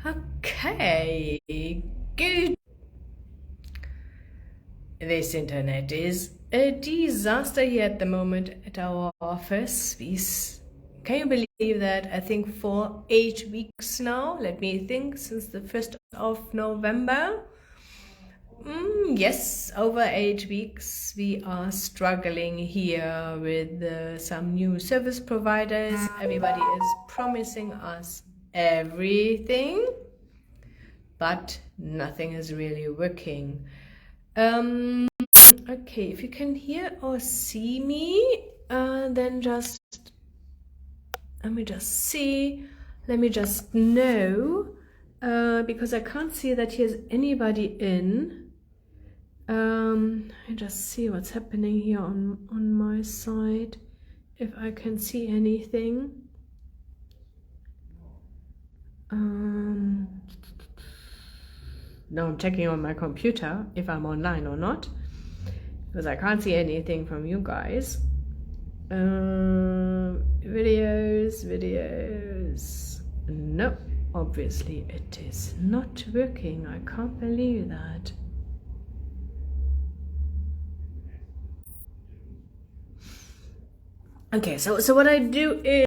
Okay, good. This internet is a disaster here at the moment at our office. Can you believe that? I think for 8 weeks now, let me think, since the 1st of November. Yes, over 8 weeks, we are struggling here with some new service providers. Everybody is promising us everything, but nothing is really working. Okay, if you can hear or see me, then just let me just see. Let me just know, because I can't see that here's anybody in. I just see what's happening here on my side, if I can see anything. Now I'm checking on my computer if I'm online or not, because I can't see anything from you guys. Videos. No, obviously it is not working. I can't believe that. Okay, so what I do is,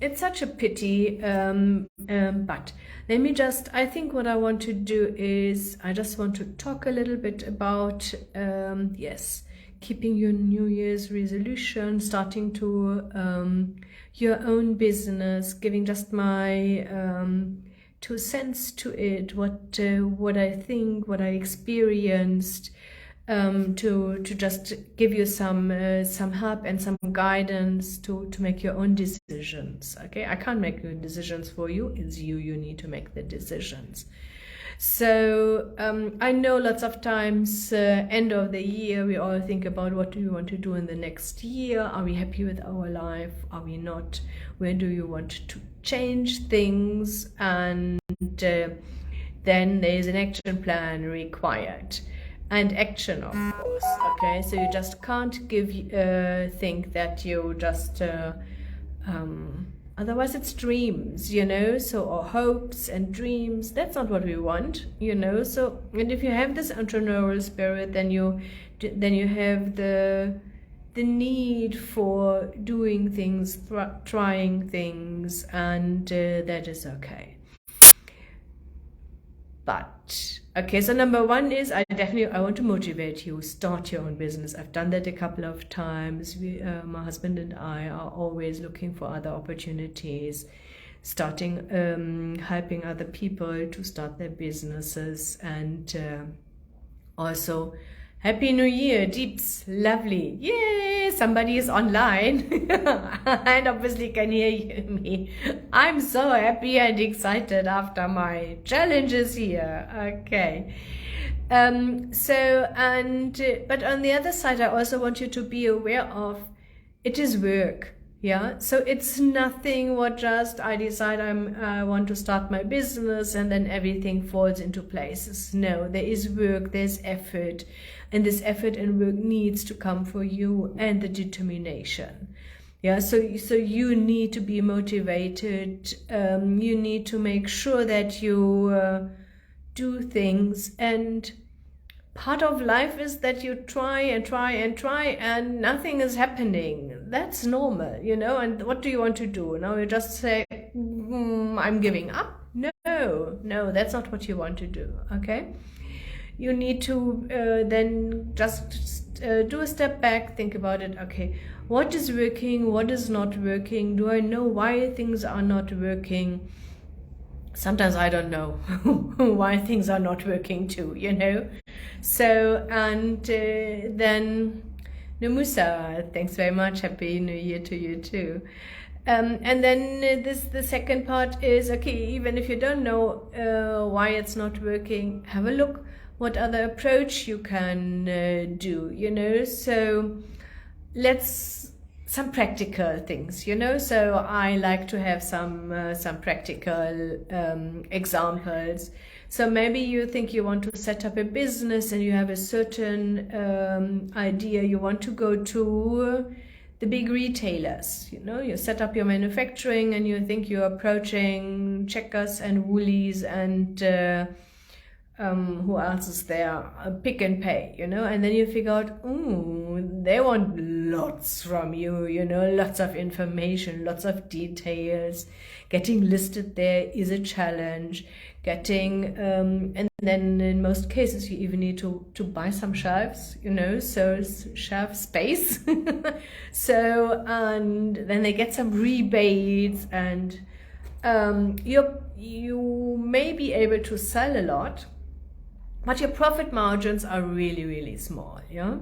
it's such a pity, but let me just, I think what I want to do is, I just want to talk a little bit about, yes, keeping your New Year's resolution, starting to your own business, giving just my 2 cents to it, what I think, what I experienced, to just give you some help and some guidance to make your own decisions. Okay, I can't make your decisions for you. It's you need to make the decisions. So I know lots of times, end of the year, we all think about what do we want to do in the next year. Are we happy with our life? Are we not? Where do you want to change things? And then there's an action plan required. And action, of course. Okay, so you just can't think that you just otherwise it's dreams, so, or hopes and dreams. That's not what we want, so. And if you have this entrepreneurial spirit, then you have the need for doing things, trying things, and that is okay. But okay, so number one is, I want to motivate you, start your own business. I've done that a couple of times. My husband and I are always looking for other opportunities, starting, helping other people to start their businesses. And also, Happy New Year, Deeps, lovely. Yay, somebody is online and obviously can hear me. I'm so happy and excited after my challenges here. Okay. But on the other side, I also want you to be aware of, it is work. Yeah, so it's nothing what just I decide I want to start my business and then everything falls into places. No, there is work, there's effort, and this effort and work needs to come for you, and the determination. Yeah, so you need to be motivated. You need to make sure that you do things, and part of life is that you try and try and try and nothing is happening. That's normal, and what do you want to do? Now you just say, I'm giving up? No, that's not what you want to do, okay? You need to then just do a step back, think about it. Okay, what is working, what is not working? Do I know why things are not working? Sometimes I don't know why things are not working too, So, and then Numusa, thanks very much. Happy New Year to you too. And then the second part is, okay, even if you don't know why it's not working, have a look what other approach you can do, So some practical things, so I like to have some practical examples. So maybe you think you want to set up a business and you have a certain idea you want to go to, the big retailers. You know, you set up your manufacturing and you think you're approaching Checkers and Woolies and who else is there? Pick and Pay, you know, and then you figure out, they want lots from you, you know, lots of information, lots of details. Getting listed there is a challenge. Getting, and then in most cases you even need to buy some shelves, you know, so shelf space. So, and then they get some rebates, and you may be able to sell a lot, but your profit margins are really, really small, yeah?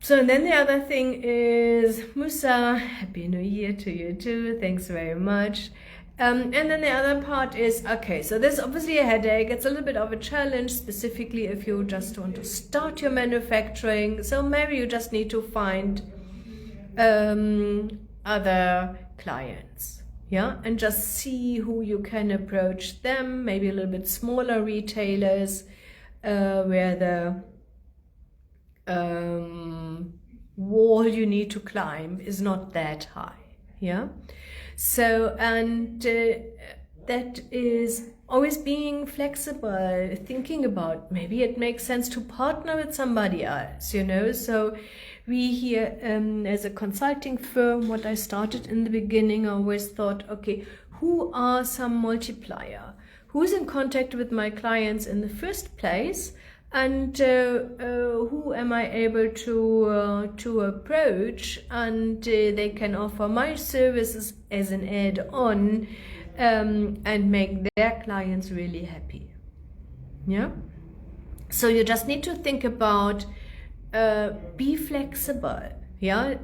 So then the other thing is, Musa, Happy New Year to you too, thanks very much. And then the other part is, okay, so there's obviously a headache. It's a little bit of a challenge, specifically if you just want to start your manufacturing. So maybe you just need to find other clients, yeah, and just see who you can approach them, maybe a little bit smaller retailers where the wall you need to climb is not that high, yeah. So, and that is always being flexible, thinking about maybe it makes sense to partner with somebody else, you know. So we here as a consulting firm, what I started in the beginning, I always thought, okay, who are some multiplier? Who's in contact with my clients in the first place? And who am I able to approach, and they can offer my services as an add-on and make their clients really happy, yeah? So you just need to think about, be flexible, yeah?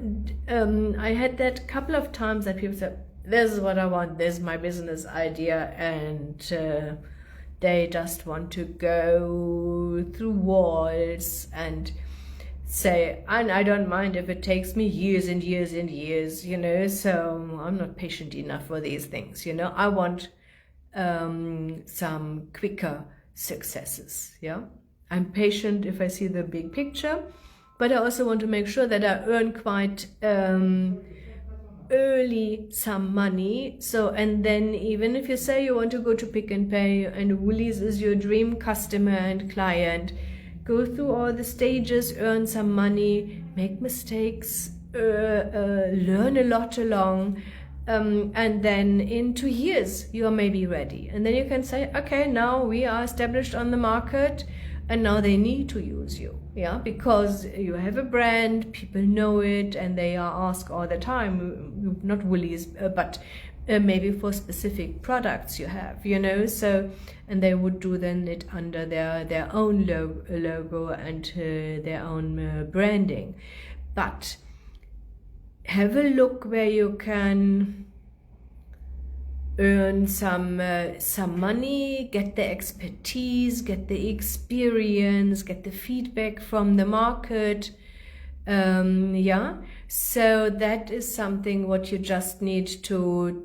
I had that a couple of times that people said, this is what I want, this is my business idea, and they just want to go through walls and say, and I don't mind if it takes me years and years and years, you know, so I'm not patient enough for these things, you know. I want some quicker successes, yeah. I'm patient if I see the big picture, but I also want to make sure that I earn quite early some money. So, and then even if you say you want to go to Pick and Pay and Woolies is your dream customer and client, go through all the stages, earn some money, make mistakes, learn a lot along, and then in 2 years you are maybe ready, and then you can say, okay, now we are established on the market and now they need to use you, yeah, because you have a brand, people know it, and they are asked all the time, not Woolies, but maybe for specific products you have, you know. So, and they would do then it under their own logo and their own branding. But have a look where you can earn some money, get the expertise, get the experience, get the feedback from the market, yeah. So that is something what you just need to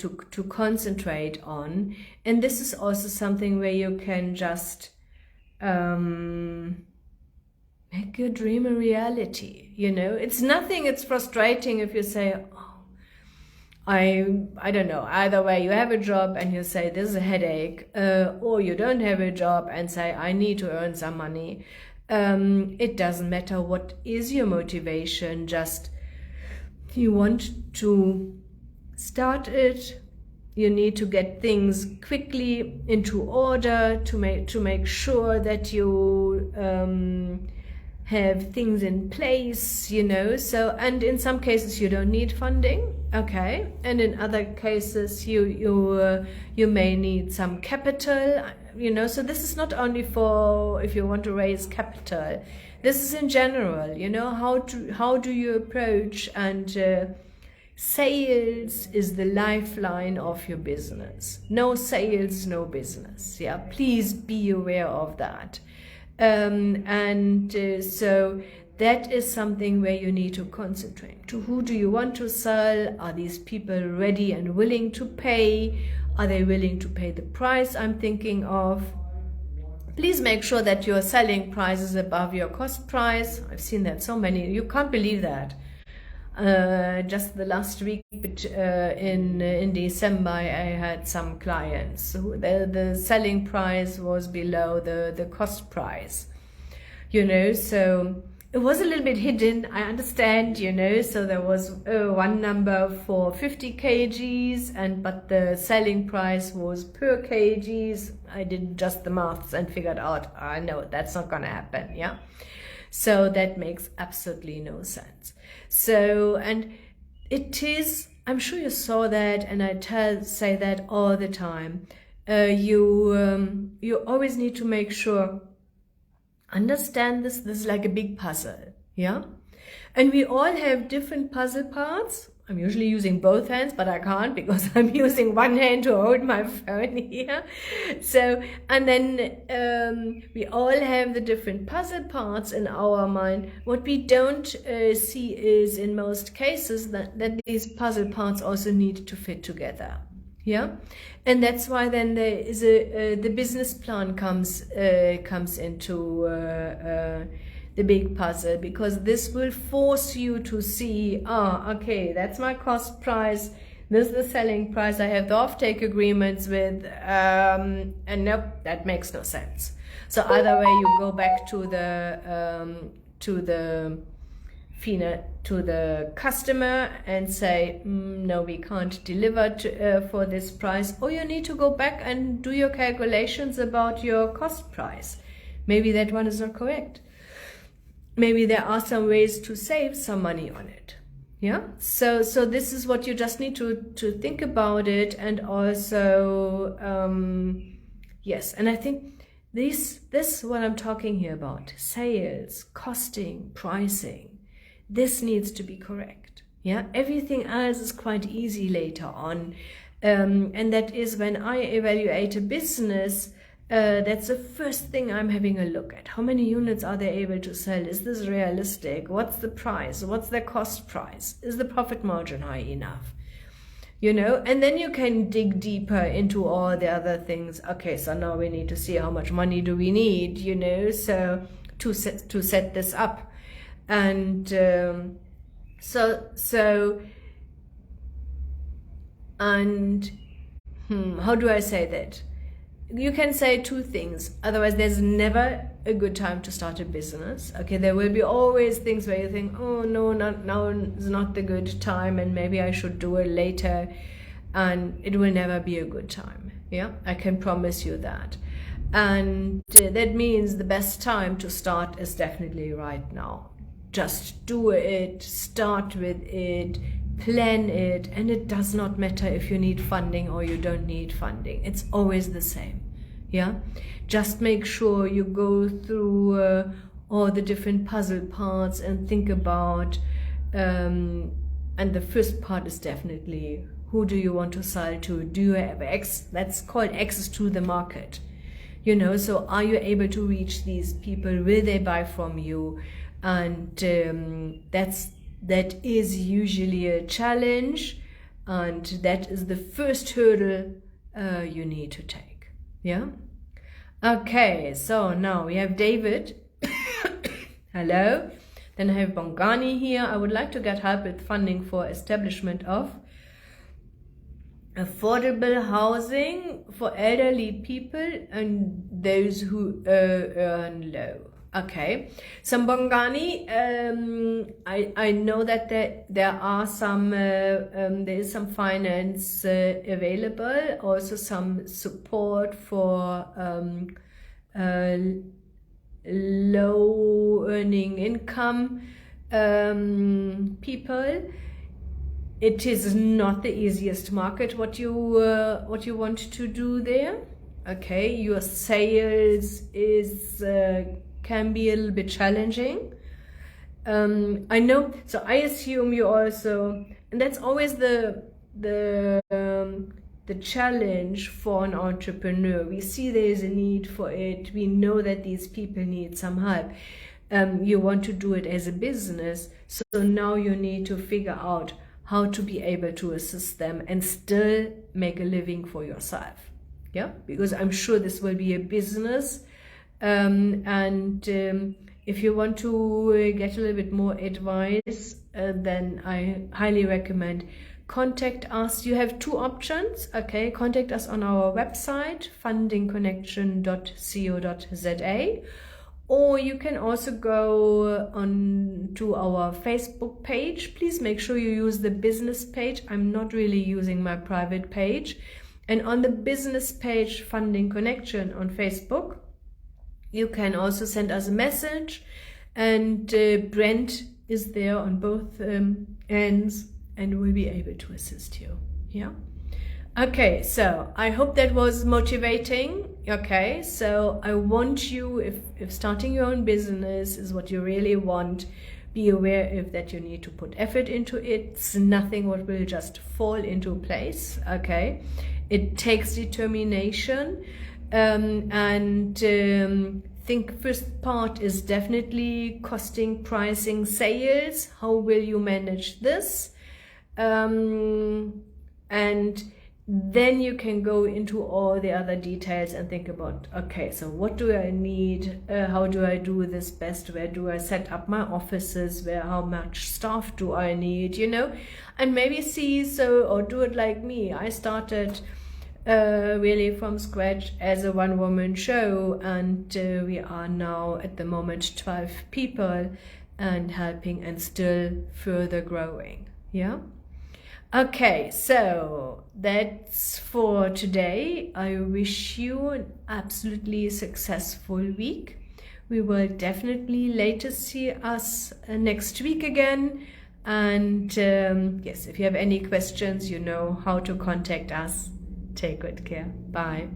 concentrate on, and this is also something where you can just make your dream a reality, you know. It's nothing, it's frustrating if you say, I don't know, either way, you have a job and you say this is a headache, or you don't have a job and say I need to earn some money. It doesn't matter what is your motivation, just you want to start it, you need to get things quickly into order to make sure that you have things in place, you know. So, and in some cases you don't need funding, okay, and in other cases you may need some capital, you know. So this is not only for if you want to raise capital, this is in general, you know, how do you approach, and sales is the lifeline of your business. No sales, no business, yeah, please be aware of that. So that is something where you need to concentrate. To who do you want to sell? Are these people ready and willing to pay? Are they willing to pay the price I'm thinking of? Please make sure that your selling price is above your cost price. I've seen that so many, you can't believe that. Just the last week, in December, I had some clients who the selling price was below the cost price, so it was a little bit hidden, I understand, so there was one number for 50 kgs, but the selling price was per kgs. I did just the maths and figured out, no, that's not gonna happen, yeah? So that makes absolutely no sense. So, and it is, I'm sure you saw that, and I say that all the time. You always need to make sure, understand this is like a big puzzle, yeah? And we all have different puzzle parts. I'm usually using both hands, but I can't because I'm using one hand to hold my phone here. So, and then we all have the different puzzle parts in our mind. What we don't see is, in most cases, that these puzzle parts also need to fit together. Yeah, and that's why then there is the business plan comes into the big puzzle, because this will force you to see, okay, that's my cost price, this is the selling price, I have the offtake agreements with, and nope, that makes no sense. So either way, you go back to the customer and say, no, we can't deliver for this price, or you need to go back and do your calculations about your cost price. Maybe that one is not correct. Maybe there are some ways to save some money on it. Yeah, so this is what you just need to think about it. And also, yes, and I think this what I'm talking here about, sales, costing, pricing, this needs to be correct. Yeah, everything else is quite easy later on, and that is when I evaluate a business. That's the first thing I'm having a look at. How many units are they able to sell? Is this realistic? What's the price? What's their cost price? Is the profit margin high enough? And then you can dig deeper into all the other things. Okay, so now we need to see how much money do we need, so to set this up. And how do I say that? You can say two things. Otherwise, there's never a good time to start a business. Okay, there will be always things where you think, oh no, now is not the good time, and maybe I should do it later, and it will never be a good time. Yeah, I can promise you that. And that means the best time to start is definitely right now. Just do it, start with it, plan it, and it does not matter if you need funding or you don't need funding. It's always the same. Yeah, just make sure you go through all the different puzzle parts and think about, and the first part is definitely, who do you want to sell to? Do you have that's called access to the market, so are you able to reach these people? Will they buy from you? And that is usually a challenge, and that is the first hurdle you need to take. Yeah. Okay, so now we have David. Hello. Then I have Bongani here. I would like to get help with funding for establishment of affordable housing for elderly people and those who earn low. Okay, so Bongani, I know that there are some there is some finance available, also some support for low earning income people. It is not the easiest market what you want to do there. Okay, your sales is can be a little bit challenging. I know, so I assume you also, and that's always the challenge for an entrepreneur. We see there is a need for it. We know that these people need some help. You want to do it as a business, so now you need to figure out how to be able to assist them and still make a living for yourself. Yeah, because I'm sure this will be a business. And If you want to get a little bit more advice, then I highly recommend contact us. You have two options. Okay, contact us on our website fundingconnection.co.za, or you can also go on to our Facebook page. Please make sure you use the business page. I'm not really using my private page. And on the business page, Funding Connection on Facebook, you can also send us a message, and Brent is there on both ends and will be able to assist you. Yeah. Okay, so I hope that was motivating. Okay, so I want you, if starting your own business is what you really want, be aware that you need to put effort into it. It's nothing what will just fall into place. Okay, it takes determination, and think first part is definitely costing, pricing, sales. How will you manage this? And then you can go into all the other details and think about, okay, so what do I need? How do I do this best? Where do I set up my offices? How much staff do I need? You know, and maybe or do it like me. I started really from scratch as a one-woman show, and we are now at the moment 12 people and helping and still further growing. Yeah. Okay, so that's for today. I wish you an absolutely successful week. We will definitely later see us next week again. And yes, if you have any questions, you know how to contact us. Take good care. Bye.